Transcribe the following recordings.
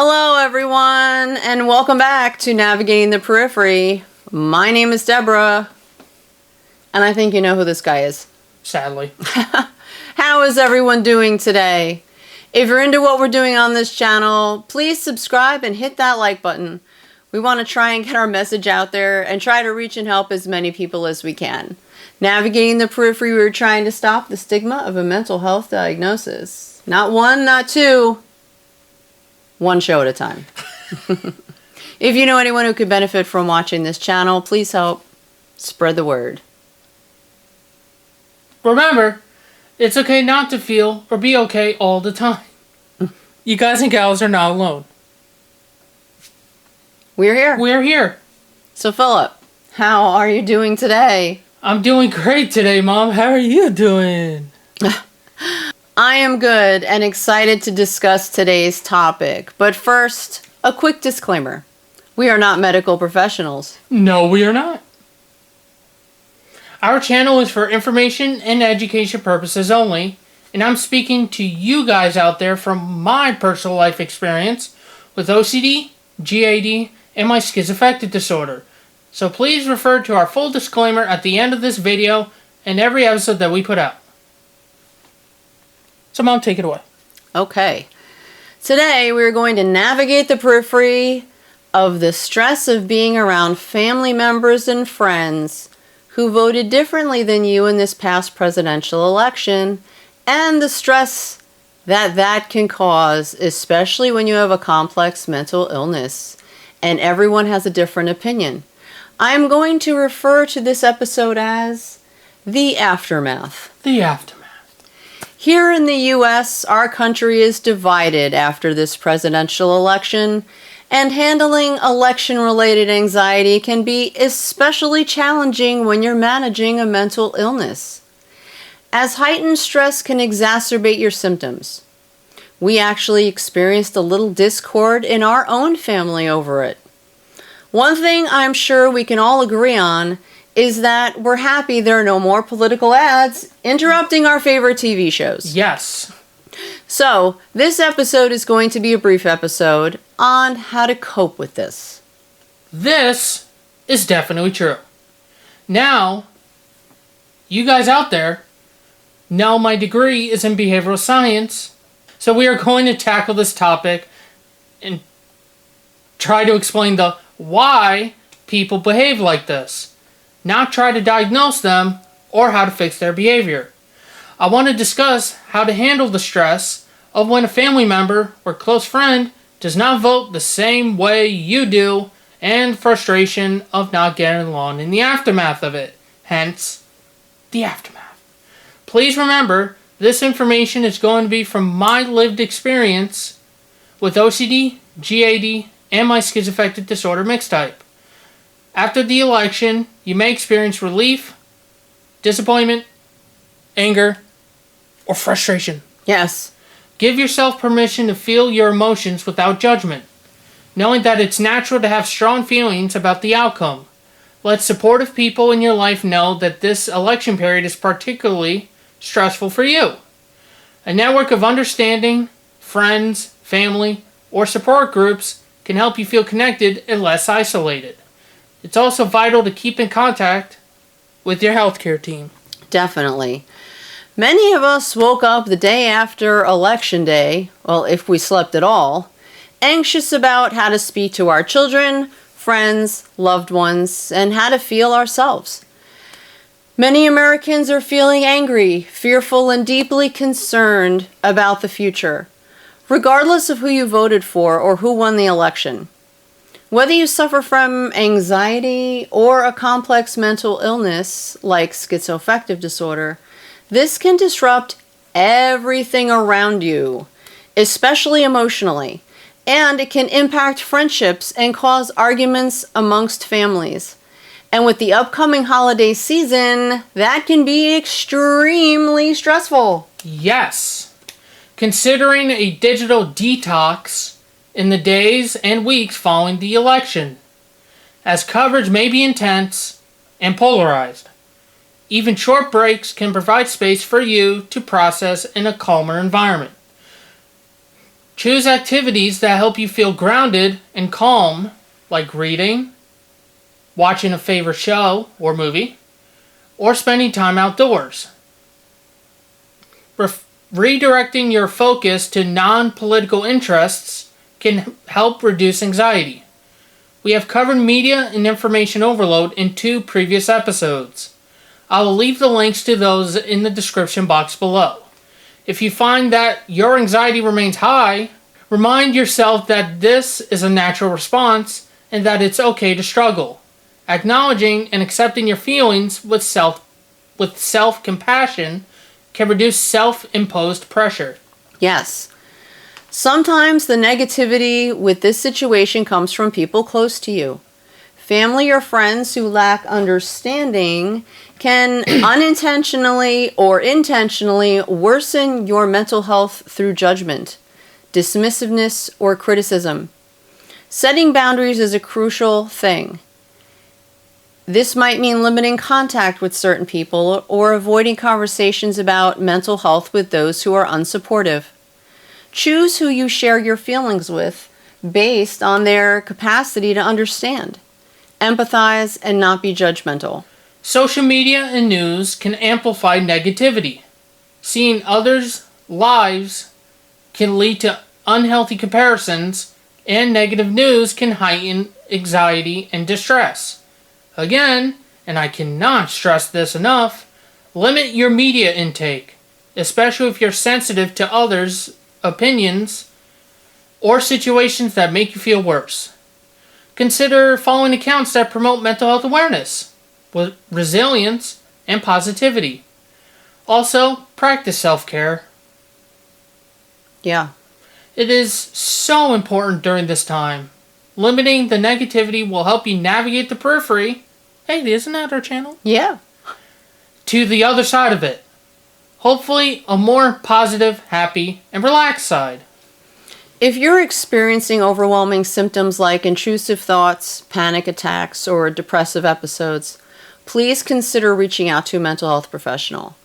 Hello, everyone, and welcome back to Navigating the Periphery. My name is Deborah, and I think you know who this guy is. Sadly. How is everyone doing today? If you're into what we're doing on this channel, please subscribe and hit that like button. We want to try and get our message out there and try to reach and help as many people as we can. Navigating the Periphery, we're trying to stop the stigma of a mental health diagnosis. Not one, not two. One show at a time. If you know anyone who could benefit from watching this channel, please help spread the word. Remember, it's okay not to feel or be okay all the time. You guys and gals are not alone. We're here. We're here. So Philip, how are you doing today? I'm doing great today, Mom. How are you doing? I am good and excited to discuss today's topic. But first, a quick disclaimer. We are not medical professionals. No, we are not. Our channel is for information and education purposes only, and I'm speaking to you guys out there from my personal life experience with OCD, GAD, and my schizoaffective disorder. So please refer to our full disclaimer at the end of this video and every episode that we put out. So Mom, take it away. Okay. Today we're going to navigate the periphery of the stress of being around family members and friends who voted differently than you in this past presidential election, and the stress that that can cause, especially when you have a complex mental illness and everyone has a different opinion. I'm going to refer to this episode as the aftermath. The aftermath. Here in the U.S., our country is divided after this presidential election, and handling election-related anxiety can be especially challenging when you're managing a mental illness, as heightened stress can exacerbate your symptoms. We actually experienced a little discord in our own family over it. One thing I'm sure we can all agree on is that we're happy there are no more political ads interrupting our favorite TV shows. Yes. So, this episode is going to be a brief episode on how to cope with this. This is definitely true. Now, you guys out there know my degree is in behavioral science, so we are going to tackle this topic and try to explain the why people behave like this, not try to diagnose them or how to fix their behavior. I want to discuss how to handle the stress of when a family member or close friend does not vote the same way you do, and frustration of not getting along in the aftermath of it, hence the aftermath. Please remember, this information is going to be from my lived experience with OCD, GAD, and my schizoaffective disorder mixed type. After the election, you may experience relief, disappointment, anger, or frustration. Yes. Give yourself permission to feel your emotions without judgment, knowing that it's natural to have strong feelings about the outcome. Let supportive people in your life know that this election period is particularly stressful for you. A network of understanding, friends, family, or support groups can help you feel connected and less isolated. It's also vital to keep in contact with your healthcare team. Definitely. Many of us woke up the day after Election Day, well, if we slept at all, anxious about how to speak to our children, friends, loved ones, and how to feel ourselves. Many Americans are feeling angry, fearful, and deeply concerned about the future, regardless of who you voted for or who won the election. Whether you suffer from anxiety or a complex mental illness like schizoaffective disorder, this can disrupt everything around you, especially emotionally, and it can impact friendships and cause arguments amongst families. And with the upcoming holiday season, that can be extremely stressful. Yes. Considering a digital detox in the days and weeks following the election, as coverage may be intense and polarized. Even short breaks can provide space for you to process in a calmer environment. Choose activities that help you feel grounded and calm, like reading, watching a favorite show or movie, or spending time outdoors. Redirecting your focus to non-political interests can help reduce anxiety. We have covered media and information overload in 2 previous episodes. I will leave the links to those in the description box below. If you find that your anxiety remains high, remind yourself that this is a natural response and that it's okay to struggle. Acknowledging and accepting your feelings with self-compassion can reduce self-imposed pressure. Yes. Sometimes the negativity with this situation comes from people close to you. Family or friends who lack understanding can unintentionally or intentionally worsen your mental health through judgment, dismissiveness, or criticism. Setting boundaries is a crucial thing. This might mean limiting contact with certain people or avoiding conversations about mental health with those who are unsupportive. Choose who you share your feelings with based on their capacity to understand, empathize, and not be judgmental. Social media and news can amplify negativity. Seeing others' lives can lead to unhealthy comparisons, and negative news can heighten anxiety and distress. Again, and I cannot stress this enough, limit your media intake, especially if you're sensitive to others' opinions or situations that make you feel worse. Consider following accounts that promote mental health awareness, resilience, and positivity. Also, practice self-care. Yeah. It is so important during this time. Limiting the negativity will help you navigate the periphery. Hey, isn't that our channel? Yeah. To the other side of it. Hopefully, a more positive, happy, and relaxed side. If you're experiencing overwhelming symptoms like intrusive thoughts, panic attacks, or depressive episodes, please consider reaching out to a mental health professional.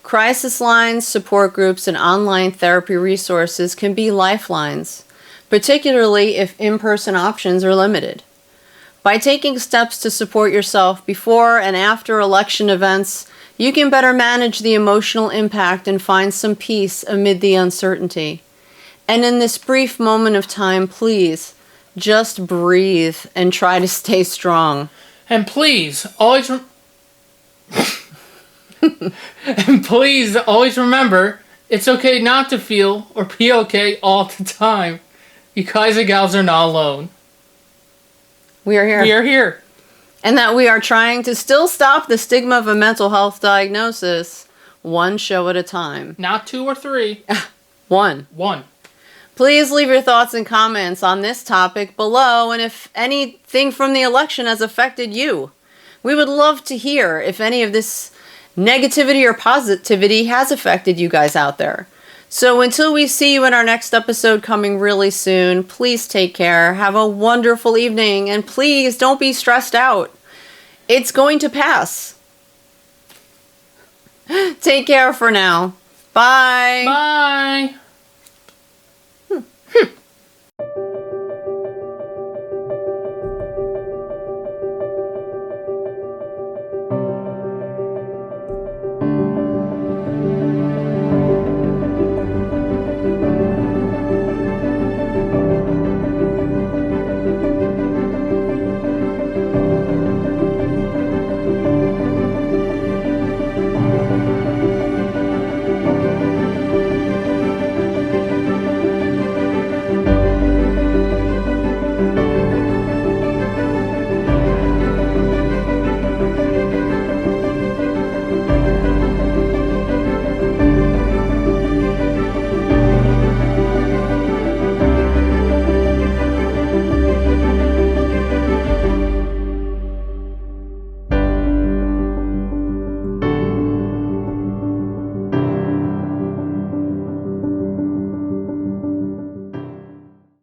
Crisis lines, support groups, and online therapy resources can be lifelines, particularly if in-person options are limited. By taking steps to support yourself before and after election events, you can better manage the emotional impact and find some peace amid the uncertainty. And in this brief moment of time, please just breathe and try to stay strong. And please, always remember, it's okay not to feel or be okay all the time. You guys and gals are not alone. We are here. We are here. And that we are trying to still stop the stigma of a mental health diagnosis, one show at a time. Not 2 or 3. One. Please leave your thoughts and comments on this topic below, and if anything from the election has affected you. We would love to hear if any of this negativity or positivity has affected you guys out there. So until we see you in our next episode coming really soon, please take care, have a wonderful evening, and please don't be stressed out. It's going to pass. Take care for now. Bye. Bye.